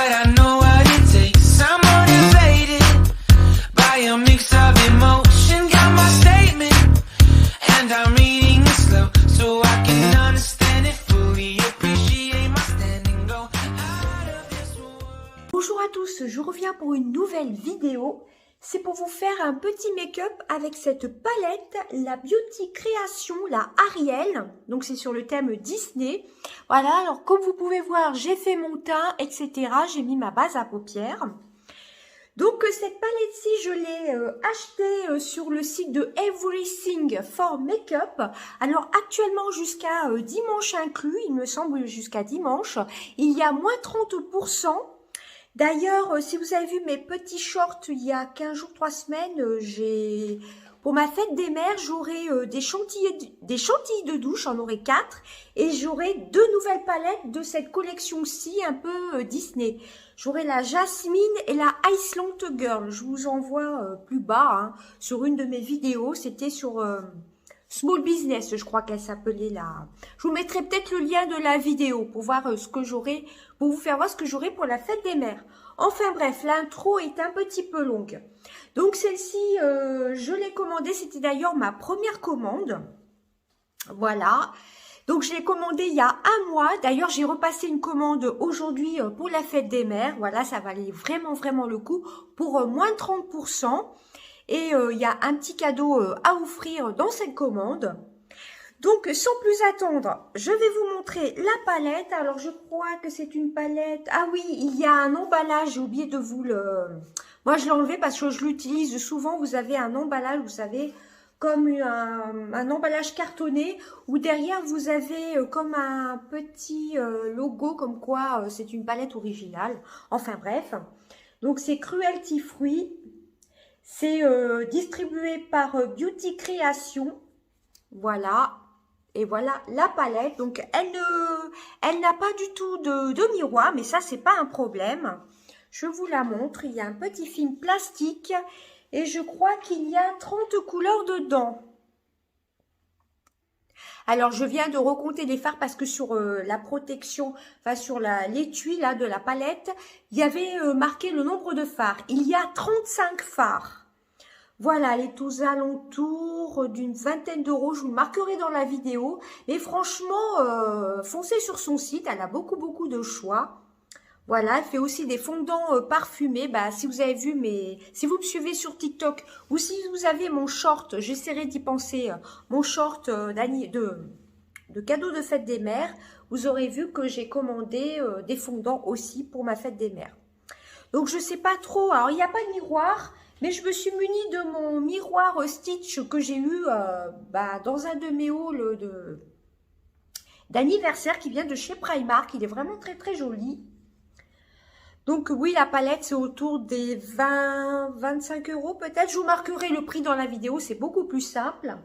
but I know what it takes. I'm motivated by a mix of emotion. Got my statement, and I'm reading it slow so I can understand it fully. Appreciate my standing, go out of this world. Bonjour à tous, je reviens pour une nouvelle vidéo. C'est pour vous faire un petit make-up avec cette palette, la Beauty Création, la Ariel. Donc c'est sur le thème Disney. Voilà, alors comme vous pouvez voir, j'ai fait mon teint, etc. J'ai mis ma base à paupières. Donc cette palette-ci, je l'ai achetée sur le site de Everything for Makeup. Alors actuellement jusqu'à dimanche inclus, il me semble jusqu'à dimanche, il y a moins 30%. D'ailleurs, si vous avez vu mes petits shorts il y a 15 jours, 3 semaines, pour ma fête des mères, j'aurai des chantilly de douche, j'en aurai 4. Et j'aurai 2 nouvelles palettes de cette collection-ci, un peu Disney. J'aurai la Jasmine et la Iceland Girl. Je vous envoie plus bas, hein, sur une de mes vidéos. C'était sur Small Business, je crois qu'elle s'appelait là. Je vous mettrai peut-être le lien de la vidéo pour voir ce que j'aurai, pour vous faire voir ce que j'aurai pour la fête des mères. Enfin bref, l'intro est un petit peu longue. Donc celle-ci, je l'ai commandée, c'était d'ailleurs ma première commande. Voilà. Donc je l'ai commandée il y a un mois. D'ailleurs, j'ai repassé une commande aujourd'hui pour la fête des mères. Voilà, ça valait vraiment le coup pour moins de 30%. Et il y a un petit cadeau à offrir dans cette commande. Donc, sans plus attendre, je vais vous montrer la palette. Alors, je crois que c'est une palette... Ah oui, il y a un emballage, j'ai oublié de vous le... Moi, je l'ai enlevé parce que je l'utilise souvent. Vous avez un emballage, vous savez, comme un emballage cartonné, où derrière, vous avez comme un petit logo, comme quoi c'est une palette originale. Enfin, bref. Donc, c'est Cruelty Free. C'est distribué par Beauty Création. Voilà. Et voilà la palette. Donc, elle n'a pas du tout de miroir. Mais ça, c'est pas un problème. Je vous la montre. Il y a un petit film plastique. Et je crois qu'il y a 30 couleurs dedans. Alors, je viens de recompter les fards parce que sur la protection, enfin sur l'étui là de la palette, il y avait marqué le nombre de fards. Il y a 35 fards. Voilà, elle est aux alentours d'une vingtaine d'euros. Je vous le marquerai dans la vidéo. Mais franchement, foncez sur son site. Elle a beaucoup de choix. Voilà, elle fait aussi des fondants parfumés. Bah, si vous avez vu si vous me suivez sur TikTok ou si vous avez mon short, j'essaierai d'y penser, mon short de cadeau de fête des mères, vous aurez vu que j'ai commandé des fondants aussi pour ma fête des mères. Donc, je sais pas trop. Alors, il n'y a pas de miroir. Mais je me suis munie de mon miroir Stitch que j'ai eu dans un de mes hauls d'anniversaire qui vient de chez Primark. Il est vraiment très joli. Donc oui, la palette, c'est autour des 20-25 euros peut-être. Je vous marquerai le prix dans la vidéo, c'est beaucoup plus simple.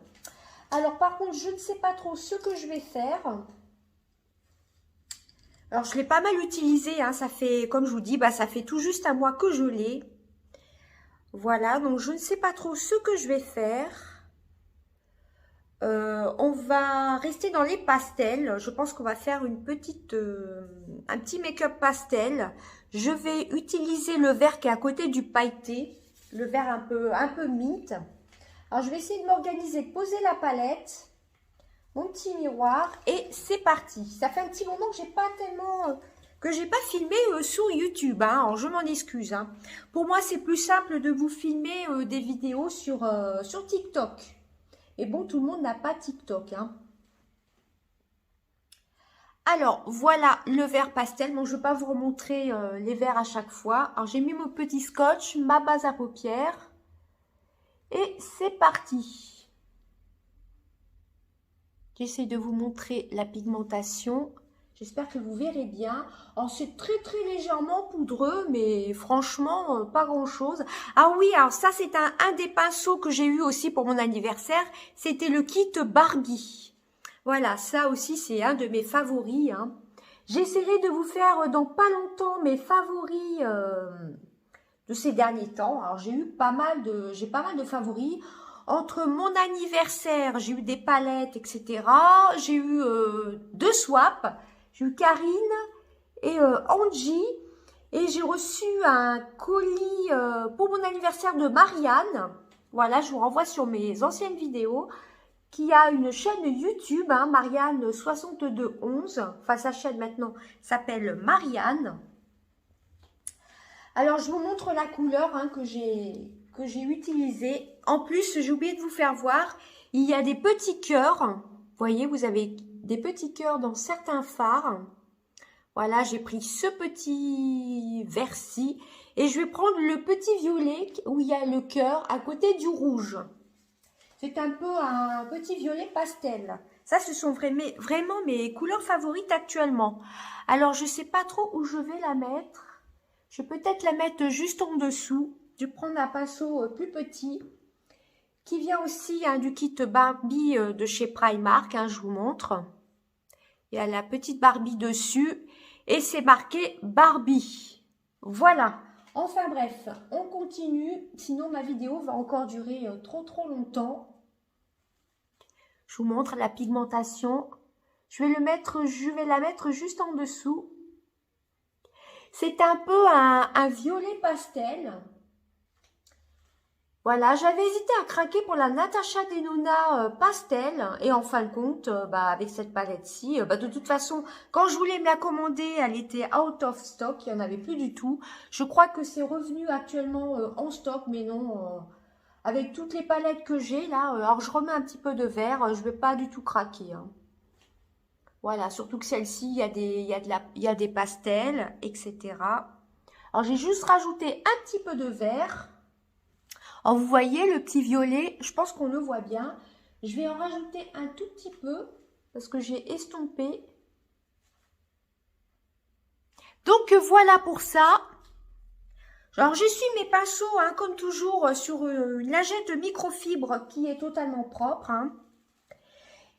Alors par contre, je ne sais pas trop ce que je vais faire. Alors je l'ai pas mal utilisé, hein, ça fait, comme je vous dis, ça fait tout juste un mois que je l'ai. Voilà, donc je ne sais pas trop ce que je vais faire. On va rester dans les pastels. Je pense qu'on va faire un petit make-up pastel. Je vais utiliser le vert qui est à côté du pailleté. Le vert un peu mint. Alors, je vais essayer de m'organiser, de poser la palette. Mon petit miroir. Et c'est parti. Ça fait un petit moment que j'ai pas tellement... que j'ai pas filmé sur YouTube, hein. Alors, je m'en excuse, hein. Pour moi, c'est plus simple de vous filmer des vidéos sur TikTok. Et bon, tout le monde n'a pas TikTok, hein. Alors, voilà le vert pastel. Bon, je ne vais pas vous remontrer les verts à chaque fois. Alors, j'ai mis mon petit scotch, ma base à paupières. Et c'est parti. J'essaie de vous montrer la pigmentation. J'espère que vous verrez bien. Alors, c'est très légèrement poudreux, mais franchement, pas grand-chose. Ah oui, alors ça, c'est un des pinceaux que j'ai eu aussi pour mon anniversaire. C'était le kit Barbie. Voilà, ça aussi, c'est un de mes favoris, hein. J'essaierai de vous faire dans pas longtemps mes favoris de ces derniers temps. Alors, j'ai pas mal de favoris. Entre mon anniversaire, j'ai eu des palettes, etc. J'ai eu 2 swaps. J'ai eu Karine et Angie. Et j'ai reçu un colis pour mon anniversaire de Marianne. Voilà, je vous renvoie sur mes anciennes vidéos. Qui a une chaîne YouTube, hein, Marianne6211. Enfin, sa chaîne maintenant s'appelle Marianne. Alors, je vous montre la couleur hein, que j'ai utilisée. En plus, j'ai oublié de vous faire voir, il y a des petits cœurs. Vous voyez, vous avez des petits cœurs dans certains fards. Voilà, j'ai pris ce petit vert-ci. Et je vais prendre le petit violet où il y a le cœur à côté du rouge. C'est un peu un petit violet pastel. Ça, ce sont vraiment mes couleurs favorites actuellement. Alors, je ne sais pas trop où je vais la mettre. Je vais peut-être la mettre juste en dessous. Je vais prendre un pinceau plus petit. Qui vient aussi hein, du kit Barbie de chez Primark. Hein, je vous montre. Il y a la petite Barbie dessus. Et c'est marqué Barbie. Voilà. Enfin bref, on continue, sinon ma vidéo va encore durer trop longtemps. Je vous montre la pigmentation. Je vais la mettre juste en dessous. C'est un peu un violet pastel. Voilà, j'avais hésité à craquer pour la Natasha Denona pastel. Et en fin de compte, avec cette palette-ci, de toute façon, quand je voulais me la commander, elle était out of stock. Il n'y en avait plus du tout. Je crois que c'est revenu actuellement en stock, mais non. Avec toutes les palettes que j'ai là, alors je remets un petit peu de vert. Je ne vais pas du tout craquer. Hein. Voilà, surtout que celle-ci, il y a des pastels, etc. Alors j'ai juste rajouté un petit peu de vert. Alors, vous voyez le petit violet, je pense qu'on le voit bien. Je vais en rajouter un tout petit peu parce que j'ai estompé. Donc, voilà pour ça. Alors, j'essuie mes pinceaux, hein, comme toujours, sur une lingette de microfibre qui est totalement propre. Hein.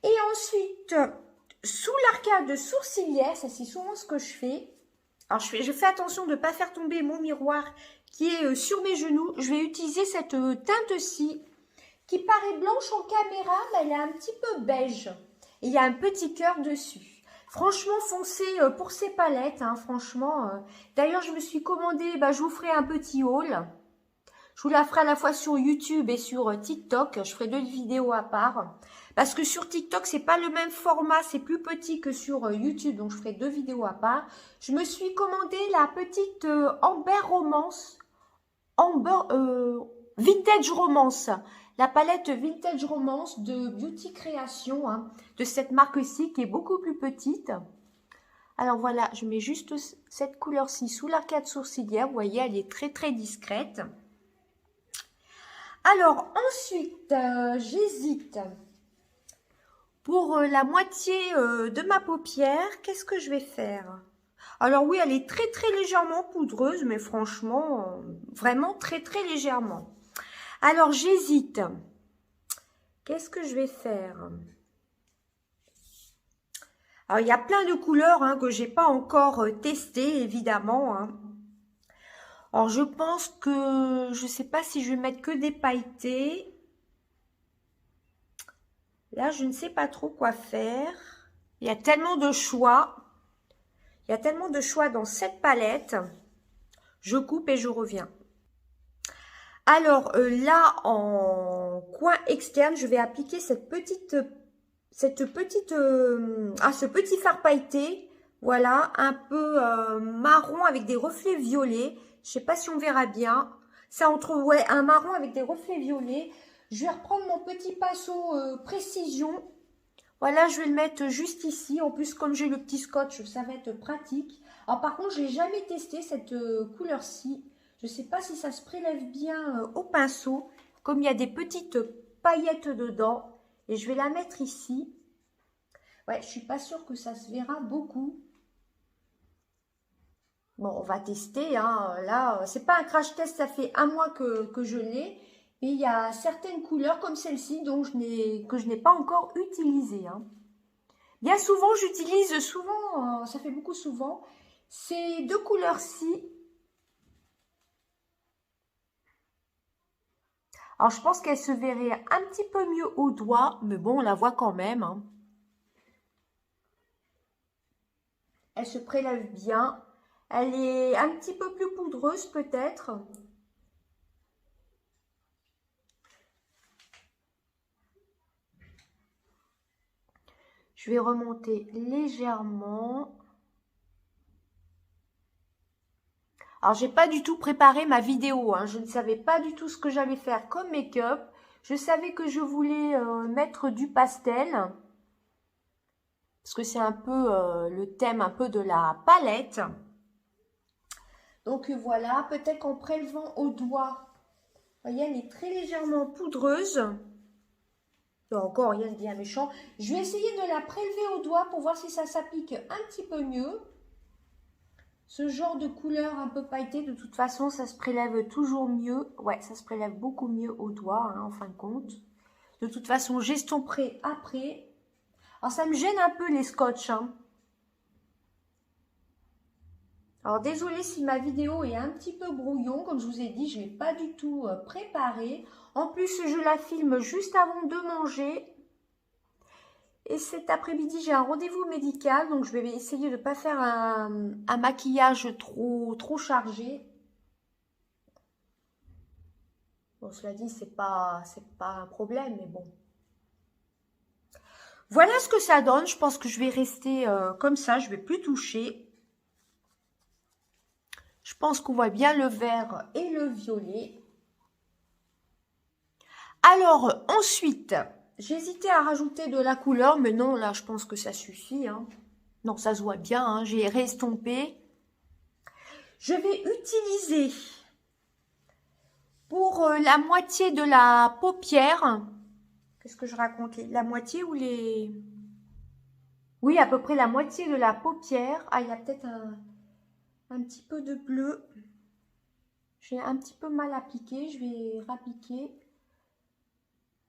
Et ensuite, sous l'arcade sourcilière, ça c'est souvent ce que je fais. Alors, je fais attention de ne pas faire tomber mon miroir qui est sur mes genoux. Je vais utiliser cette teinte-ci qui paraît blanche en caméra, mais elle est un petit peu beige. Et il y a un petit cœur dessus. Franchement, foncez pour ces palettes, hein, franchement. D'ailleurs, je me suis commandé, je vous ferai un petit haul. Je vous la ferai à la fois sur YouTube et sur TikTok. Je ferai 2 vidéos à part. Parce que sur TikTok, c'est pas le même format, c'est plus petit que sur YouTube. Donc, je ferai 2 vidéos à part. Je me suis commandé la petite Amber Romance. Vintage Romance. La palette Vintage Romance de Beauty Création. Hein, de cette marque-ci qui est beaucoup plus petite. Alors, voilà, je mets juste cette couleur-ci sous l'arcade sourcilière. Vous voyez, elle est très discrète. Alors, ensuite, j'hésite. Pour la moitié de ma paupière, qu'est-ce que je vais faire? Alors oui, elle est très légèrement poudreuse, mais franchement, vraiment très légèrement. Alors, j'hésite. Qu'est-ce que je vais faire? Alors, il y a plein de couleurs hein, que j'ai pas encore testées, évidemment. Hein. Alors, je pense que, je sais pas si je vais mettre que des pailletés. Là, je ne sais pas trop quoi faire. Il y a tellement de choix. Il y a tellement de choix dans cette palette. Je coupe et je reviens. Alors, là, en coin externe, je vais appliquer ce petit fard pailleté. Voilà, un peu marron avec des reflets violets. Je sais pas si on verra bien. Ça entre, ouais, un marron avec des reflets violets. Je vais reprendre mon petit pinceau précision. Voilà, je vais le mettre juste ici. En plus, comme j'ai le petit scotch, ça va être pratique. Alors, par contre, je n'ai jamais testé cette couleur-ci. Je ne sais pas si ça se prélève bien au pinceau. Comme il y a des petites paillettes dedans. Et je vais la mettre ici. Ouais, je ne suis pas sûre que ça se verra beaucoup. Bon, on va tester. Hein. Là, c'est pas un crash test. Ça fait 1 mois que je l'ai. Et il y a certaines couleurs comme celle-ci que je n'ai pas encore utilisées. Hein. Bien souvent, j'utilise ça fait beaucoup souvent, ces 2 couleurs-ci. Alors, je pense qu'elle se verrait un petit peu mieux au doigt, mais bon, on la voit quand même. Hein. Elle se prélève bien. Elle est un petit peu plus poudreuse peut-être. Je vais remonter légèrement. Alors, j'ai pas du tout préparé ma vidéo, hein. Je ne savais pas du tout ce que j'allais faire comme make-up. Je savais que je voulais mettre du pastel. Parce que c'est un peu le thème un peu de la palette. Donc voilà, peut-être qu'en prélevant au doigt, vous voyez, elle est très légèrement poudreuse. Non, encore rien de bien méchant. Je vais essayer de la prélever au doigt pour voir si ça s'applique un petit peu mieux. Ce genre de couleur un peu pailletée, de toute façon, ça se prélève toujours mieux. Ouais, ça se prélève beaucoup mieux au doigt, hein, en fin de compte. De toute façon, j'estomperai après. Alors, ça me gêne un peu les scotch, hein. Alors, désolée si ma vidéo est un petit peu brouillon. Comme je vous ai dit, je ne l'ai pas du tout préparée. En plus, je la filme juste avant de manger. Et cet après-midi, j'ai un rendez-vous médical. Donc, je vais essayer de ne pas faire un maquillage trop chargé. Bon, cela dit, c'est pas un problème, mais bon. Voilà ce que ça donne. Je pense que je vais rester comme ça. Je ne vais plus toucher. Je pense qu'on voit bien le vert et le violet. Alors, ensuite, j'hésitais à rajouter de la couleur, mais non, là, je pense que ça suffit, hein. Non, ça se voit bien, hein. J'ai restompé. Je vais utiliser pour la moitié de la paupière. Qu'est-ce que je raconte? La moitié ou les... Oui, à peu près la moitié de la paupière. Ah, il y a peut-être un petit peu de bleu. J'ai un petit peu mal appliqué. Je vais rappiquer.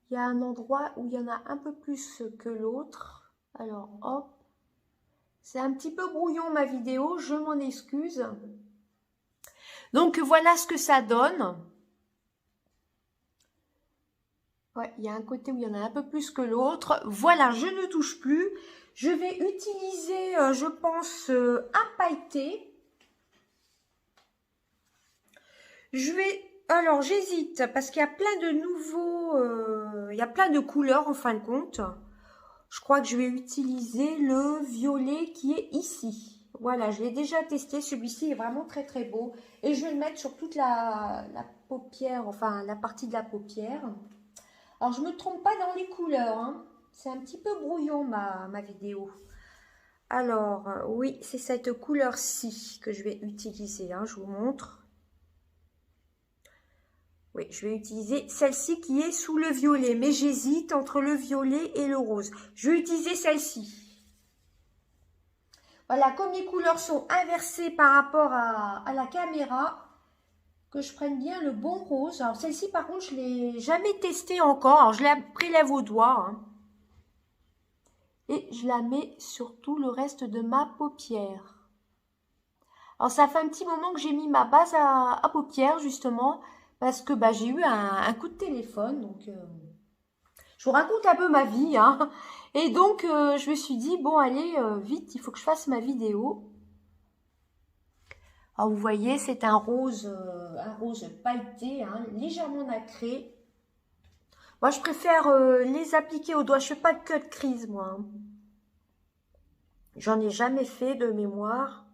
Il y a un endroit où il y en a un peu plus que l'autre. Alors, hop. C'est un petit peu brouillon ma vidéo. Je m'en excuse. Donc, voilà ce que ça donne. Ouais, il y a un côté où il y en a un peu plus que l'autre. Voilà, je ne touche plus. Je vais utiliser, je pense, un pailleté. Alors, j'hésite parce qu'il y a plein de nouveaux... il y a plein de couleurs en fin de compte. Je crois que je vais utiliser le violet qui est ici. Voilà, je l'ai déjà testé. Celui-ci est vraiment très très beau. Et je vais le mettre sur toute la paupière, enfin la partie de la paupière. Alors, je ne me trompe pas dans les couleurs, hein. C'est un petit peu brouillon ma vidéo. Alors, oui, c'est cette couleur-ci que je vais utiliser, hein, je vous montre. Oui, je vais utiliser celle-ci qui est sous le violet, mais j'hésite entre le violet et le rose. Je vais utiliser celle-ci. Voilà, comme les couleurs sont inversées par rapport à la caméra, que je prenne bien le bon rose. Alors celle-ci, par contre, je ne l'ai jamais testée encore. Alors, je la prélève au doigt, hein. Et je la mets sur tout le reste de ma paupière. Alors, ça fait un petit moment que j'ai mis ma base à paupières, justement, parce que bah, j'ai eu un coup de téléphone. Donc, je vous raconte un peu ma vie, hein. Et donc, je me suis dit, bon, allez, vite, il faut que je fasse ma vidéo. Alors, vous voyez, c'est un rose pailleté, hein, légèrement nacré. Moi, je préfère les appliquer au doigt. Je ne fais pas de cut crease, moi. J'en ai jamais fait de mémoire.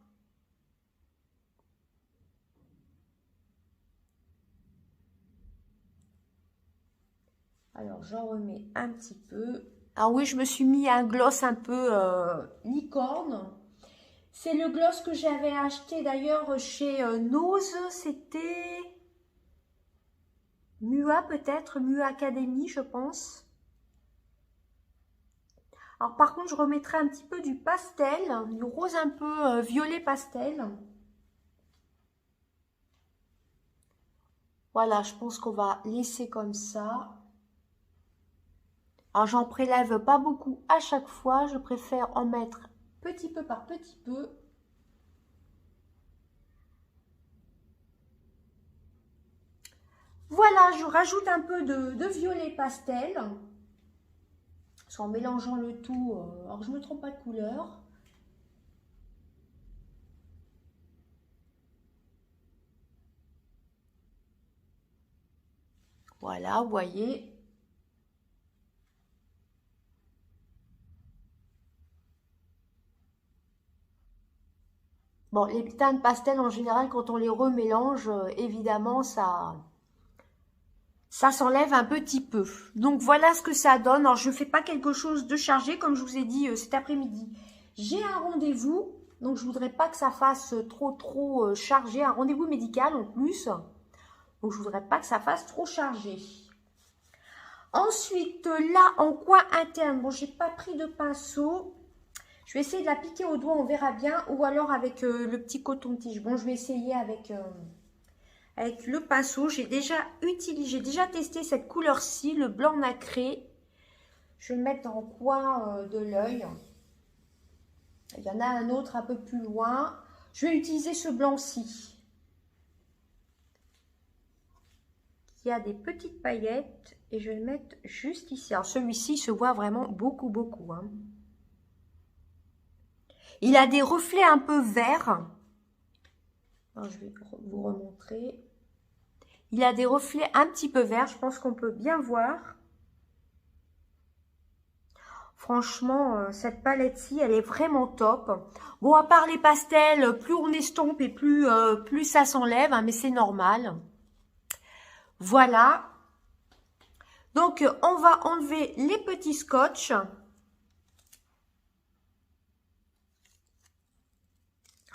Alors, j'en remets un petit peu. Alors oui, je me suis mis un gloss un peu licorne. C'est le gloss que j'avais acheté d'ailleurs chez Nose. C'était Mua peut-être, Mua Academy, je pense. Alors par contre, je remettrai un petit peu du pastel, du rose un peu violet pastel. Voilà, je pense qu'on va laisser comme ça. Alors, j'en prélève pas beaucoup à chaque fois. Je préfère en mettre petit peu par petit peu. Voilà, je rajoute un peu de violet pastel. En mélangeant le tout. Alors, je ne me trompe pas de couleur. Voilà, vous voyez. Bon, les teintes pastel, en général, quand on les remélange, évidemment, ça s'enlève un petit peu. Donc, voilà ce que ça donne. Alors, je ne fais pas quelque chose de chargé, comme je vous ai dit cet après-midi. J'ai un rendez-vous, donc je ne voudrais pas que ça fasse trop chargé. Un rendez-vous médical, en plus. Donc, je ne voudrais pas que ça fasse trop chargé. Ensuite, là, en coin interne, bon, j'ai pas pris de pinceau. Je vais essayer de l'appliquer au doigt, on verra bien. Ou alors avec le petit coton-tige. Bon, je vais essayer avec le pinceau. J'ai déjà testé cette couleur-ci, le blanc nacré. Je vais le mettre dans le coin de l'œil. Il y en a un autre un peu plus loin. Je vais utiliser ce blanc-ci. Qui a des petites paillettes. Et je vais le mettre juste ici. Alors celui-ci se voit vraiment beaucoup. Hein. Il a des reflets un peu verts. Alors, je vais vous remontrer. Il a des reflets un petit peu verts. Je pense qu'on peut bien voir. Franchement, cette palette-ci, elle est vraiment top. Bon, à part les pastels, plus on estompe et plus ça s'enlève. Hein, mais c'est normal. Voilà. Donc, on va enlever les petits scotch.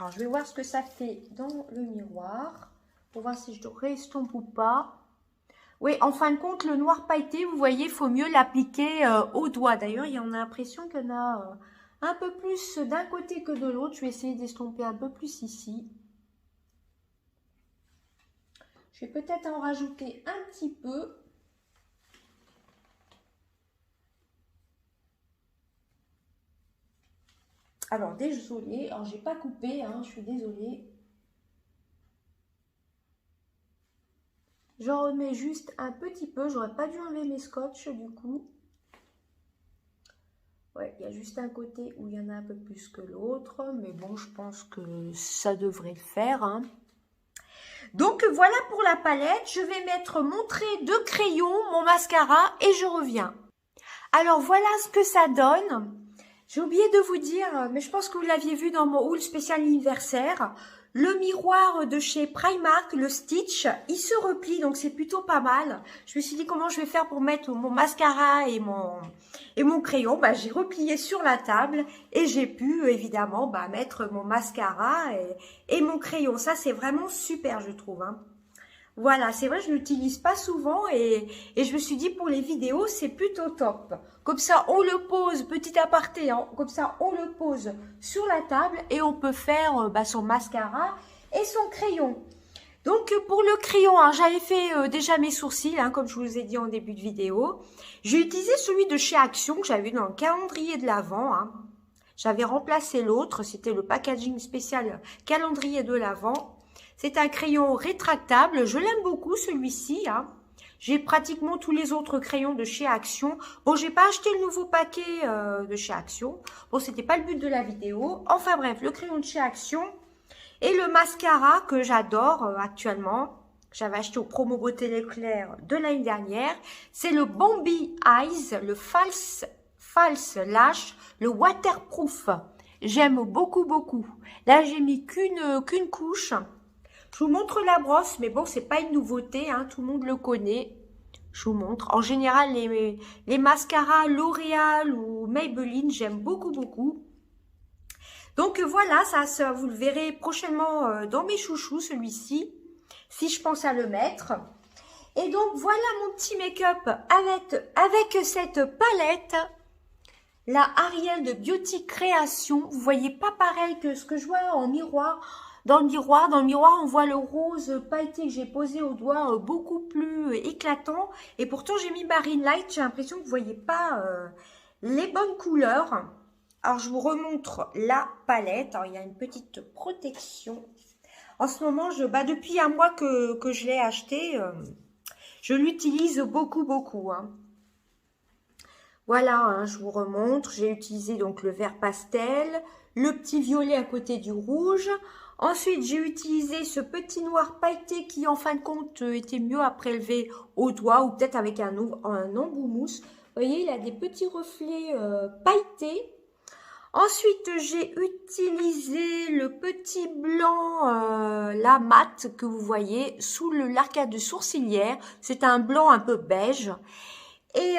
Alors, je vais voir ce que ça fait dans le miroir. Pour voir si je réestompe ou pas. Oui, en fin de compte, le noir pailleté, vous voyez, il faut mieux l'appliquer au doigt. D'ailleurs, il y en a l'impression qu'il y en a un peu plus d'un côté que de l'autre. Je vais essayer d'estomper un peu plus ici. Je vais peut-être en rajouter un petit peu. Alors, désolée, alors j'ai pas coupé, hein, je suis désolée. J'en remets juste un petit peu, j'aurais pas dû enlever mes scotch du coup. Ouais, il y a juste un côté où il y en a un peu plus que l'autre, mais bon, je pense que ça devrait le faire. Hein. Donc, voilà pour la palette. Je vais mettre mon trait de crayon, mon mascara et je reviens. Alors, voilà ce que ça donne. J'ai oublié de vous dire, mais je pense que vous l'aviez vu dans mon haul spécial anniversaire, le miroir de chez Primark, le Stitch, il se replie, donc c'est plutôt pas mal. Je me suis dit comment je vais faire pour mettre mon mascara et mon crayon. Bah, j'ai replié sur la table et j'ai pu évidemment mettre mon mascara et mon crayon. Ça, c'est vraiment super, je trouve. Hein. Voilà, c'est vrai, je ne l'utilise pas souvent et je me suis dit pour les vidéos, c'est plutôt top. Comme ça, on le pose, petit aparté, hein, comme ça, on le pose sur la table et on peut faire son mascara et son crayon. Donc, pour le crayon, hein, j'avais fait déjà mes sourcils, hein, comme je vous ai dit en début de vidéo. J'ai utilisé celui de chez Action que j'avais vu dans le calendrier de l'Avent. Hein. J'avais remplacé l'autre, c'était le packaging spécial calendrier de l'Avent. C'est un crayon rétractable. Je l'aime beaucoup, celui-ci. Hein. J'ai pratiquement tous les autres crayons de chez Action. Bon, j'ai pas acheté le nouveau paquet de chez Action. Bon, c'était pas le but de la vidéo. Enfin bref, le crayon de chez Action. Et le mascara que j'adore actuellement. J'avais acheté au promo Beauté Leclerc de l'année dernière. C'est le Bambi Eyes, le False Lash, le Waterproof. J'aime beaucoup. Là, j'ai mis qu'une couche. Je vous montre la brosse, mais bon, c'est pas une nouveauté, hein, tout le monde le connaît. Je vous montre. En général, les mascaras L'Oréal ou Maybelline, j'aime beaucoup. Donc voilà, ça vous le verrez prochainement dans mes chouchous, celui-ci, si je pense à le mettre. Et donc voilà mon petit make-up avec cette palette, la Ariel de Beauty Création. Vous voyez pas pareil que ce que je vois en miroir. Dans le miroir, on voit le rose pailleté que j'ai posé au doigt beaucoup plus éclatant. Et pourtant, j'ai mis Marine Light. J'ai l'impression que vous ne voyez pas les bonnes couleurs. Alors, je vous remontre la palette. Alors, il y a une petite protection. En ce moment, depuis un mois que je l'ai acheté, je l'utilise beaucoup. Hein. Voilà, hein, je vous remontre. J'ai utilisé donc le vert pastel, le petit violet à côté du rouge. Ensuite, j'ai utilisé ce petit noir pailleté qui, en fin de compte, était mieux à prélever au doigt ou peut-être avec un embout mousse. Vous voyez, il a des petits reflets pailletés. Ensuite, j'ai utilisé le petit blanc, la mat que vous voyez sous l'arcade sourcilière. C'est un blanc un peu beige. Et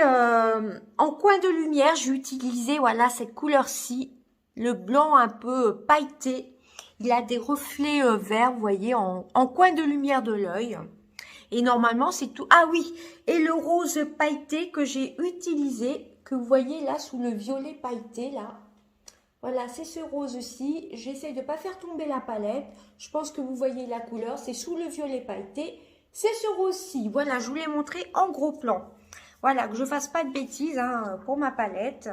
en coin de lumière, j'ai utilisé voilà cette couleur-ci, le blanc un peu pailleté. Il a des reflets verts, vous voyez, en coin de lumière de l'œil. Et normalement, c'est tout. Ah oui, et le rose pailleté que j'ai utilisé, que vous voyez là sous le violet pailleté là. Voilà, c'est ce rose-ci. J'essaie de ne pas faire tomber la palette. Je pense que vous voyez la couleur. C'est sous le violet pailleté. C'est ce rose-ci. Voilà, je vous l'ai montré en gros plan. Voilà, que je ne fasse pas de bêtises hein, pour ma palette.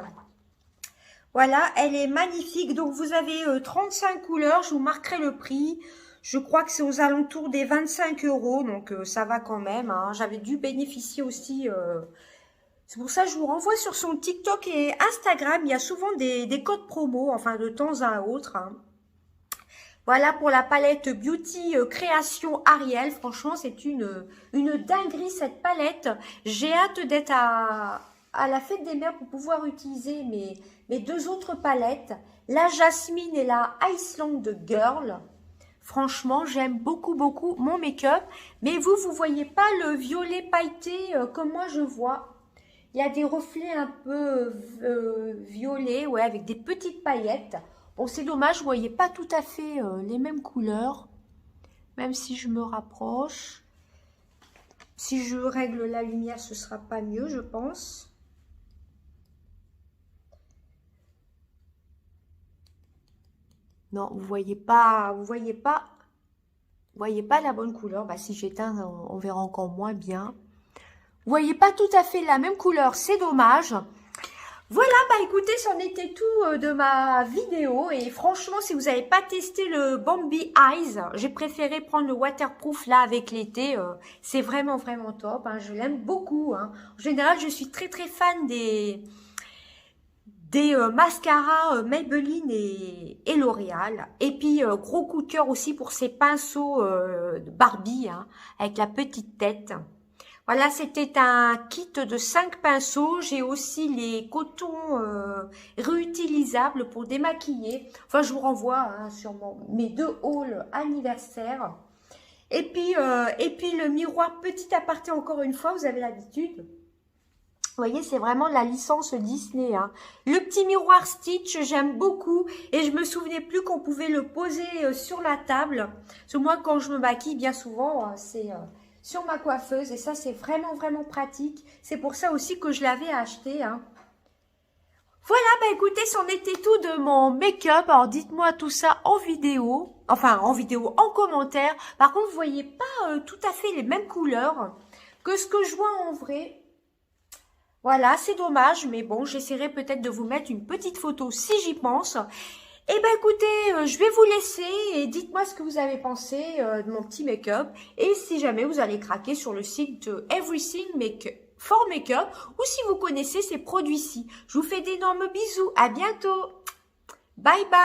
Voilà, elle est magnifique. Donc, vous avez 35 couleurs. Je vous marquerai le prix. Je crois que c'est aux alentours des 25 €. Donc, ça va quand même. Hein. J'avais dû bénéficier aussi... C'est pour ça que je vous renvoie sur son TikTok et Instagram. Il y a souvent des codes promo, enfin de temps à autre. Hein. Voilà pour la palette Beauty Création Ariel. Franchement, c'est une dinguerie cette palette. J'ai hâte d'être à la fête des mères pour pouvoir utiliser mes deux autres palettes. La Jasmine et la Iceland Girl. Franchement, j'aime beaucoup, beaucoup mon make-up. Mais vous voyez pas le violet pailleté comme moi je vois. Il y a des reflets un peu violets, ouais, avec des petites paillettes. Bon, c'est dommage, vous ne voyez pas tout à fait les mêmes couleurs. Même si je me rapproche. Si je règle la lumière, ce ne sera pas mieux, je pense. Non, vous voyez pas la bonne couleur. Bah, si j'éteins, on verra encore moins bien. Vous voyez pas tout à fait la même couleur, c'est dommage. Voilà, bah écoutez, c'en était tout de ma vidéo. Et franchement, si vous n'avez pas testé le Bambi Eyes, j'ai préféré prendre le waterproof là avec l'été. C'est vraiment, vraiment top. Hein, je l'aime beaucoup. Hein. En général, je suis très, très fan des mascaras Maybelline et L'Oréal. Et puis, gros coup de cœur aussi pour ces pinceaux de Barbie hein, avec la petite tête. Voilà, c'était un kit de 5 pinceaux. J'ai aussi les cotons réutilisables pour démaquiller. Enfin, je vous renvoie hein, sur mes 2 hauls anniversaires. Et puis le miroir, petit aparté encore une fois, vous avez l'habitude. Vous voyez, c'est vraiment la licence Disney. Hein. Le petit miroir Stitch, j'aime beaucoup. Et je me souvenais plus qu'on pouvait le poser sur la table. Parce que moi, quand je me maquille, bien souvent, c'est... sur ma coiffeuse et ça c'est vraiment vraiment pratique. C'est pour ça aussi que je l'avais acheté. Hein. Voilà, bah écoutez, c'en était tout de mon make-up. Alors dites-moi tout ça en vidéo, enfin en vidéo, en commentaire. Par contre, vous voyez pas tout à fait les mêmes couleurs que ce que je vois en vrai. Voilà, c'est dommage, mais bon, j'essaierai peut-être de vous mettre une petite photo si j'y pense. Eh ben écoutez, je vais vous laisser et dites-moi ce que vous avez pensé de mon petit make-up. Et si jamais vous allez craquer sur le site Everything for Makeup ou si vous connaissez ces produits-ci. Je vous fais d'énormes bisous, à bientôt. Bye bye.